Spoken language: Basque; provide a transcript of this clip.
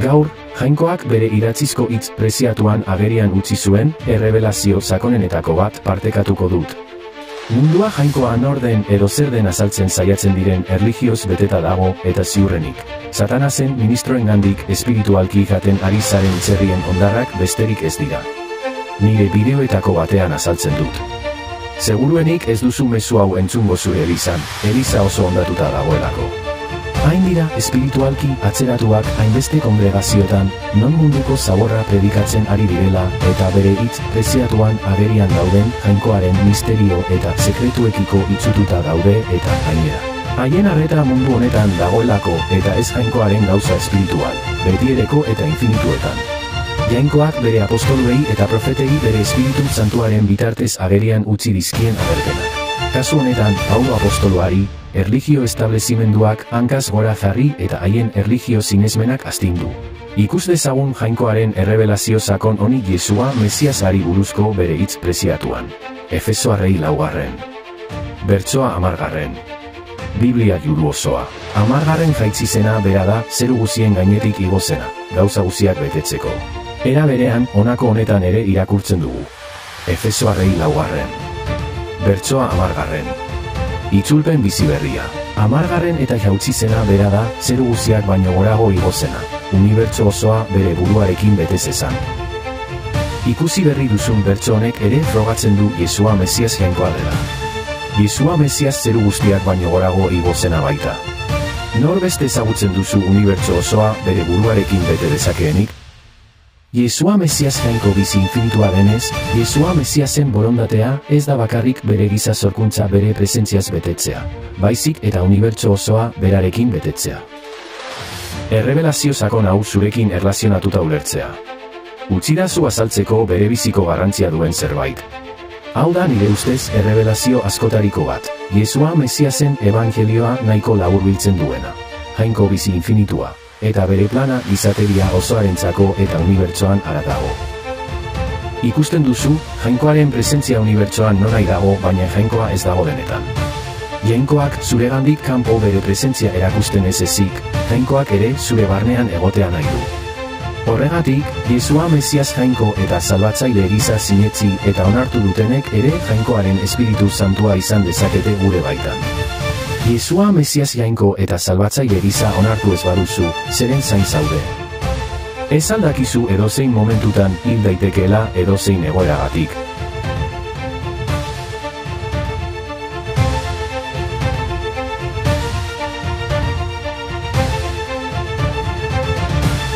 Gaur, Jainkoak bere idatzizko hitz preziatuan agerian utzi zuen, errebelazio sakonenetako bat partekatuko dut. Mundua Jainkoa nor den edo zer den azaltzen saiatzen diren erlijioz beteta dago eta ziurrenik. Satanasen ministroengandik espiritualki jaten ari zaren txerrien ondarrak besterik ez dira. Nire bideoetako batean azaltzen dut. Seguruenik ez duzu mezu hau entzungo zure elizan, eliza oso ondatuta dagoelako. Hain dira espiritualki atzeratuak hainbeste kongregazioetan, non munduko zaborra predikatzen ari direla eta bere hitz preziatuan agerian dauden Jainkoaren misterio eta sekretuekiko itzututa daude eta gainera. Haien arreta mundu honetan dagoelako eta ez Jainkoaren gauza espiritual, betiereko eta infinituetan. Jainkoak bere apostoluei eta profetei bere espiritu santuaren bitartez agerian utzi dizkien agerpenak. Kasu honetan, Paulo apostoluari, erlijio establezimenduak hankaz gora jarri eta haien erlijio sinesmenak astindu. Ikus dezagun Jainkoaren errebelazio sakon honi Jesua Mesiasari buruzko bere hitz preziatuan. Efesoarrei 4. Bertsoa 10. Biblia juru osoa. 10. jaitzizena bera da zeru guzien gainetik igo zena, gauza guziak betetzeko. Era berean, honako honetan ere irakurtzen dugu. Efesoarrei 4. Bertsoa 10. Itzulpen bizi berria. 10. eta jautzizena bera da, zeru guziak baino gorago igo zena, unibertso osoa bere buruarekin bete zezan. Ikusi berri duzun bertso honek ere frogatzen du Jesua Mesias Jainkoa dela. Jesua Mesias zeru guztiak baino gorago igo zena baita. Nor beste ezagutzen duzu unibertso osoa bere buruarekin bete dezakeenik? Jesua Mesias Jainko bizi infinitua denez, Jesua Mesiasen borondatea ez da bakarrik bere giza sorkuntza bere presentziaz betetzea, baizik eta unibertso osoa berarekin betetzea. Errebelazio sakon hau zurekin erlazionatuta ulertzea. Utzidazu azaltzeko bere biziko garrantzia duen zerbait. Hau da nire ustez errebelazio askotariko bat, Jesua Mesiasen evangelioa nahiko laburbiltzen duena. Jainko bizi infinitua. Eta bere plana gizateria osoarentzako eta unibertsoan haratago. Ikusten duzu, Jainkoaren presentzia unibertsoan nonahi dago, baina Jainkoa ez dago denetan. Jainkoak zuregandik kanpo bere presentzia erakusten ez ezik, Jainkoak ere zure barnean egotea nahi du. Horregatik, Jesua Mesias Jainko eta salbatzaile gisa sinetsi eta onartu dutenek ere Jainkoaren espiritu santua izan dezakete gure baitan. Jesua Mesias Jainko eta salbatzaile gisa onartu ez baduzu, zeren zain zaude. Ez aldakizu edozein momentutan hil daitekeela edozein egoeragatik.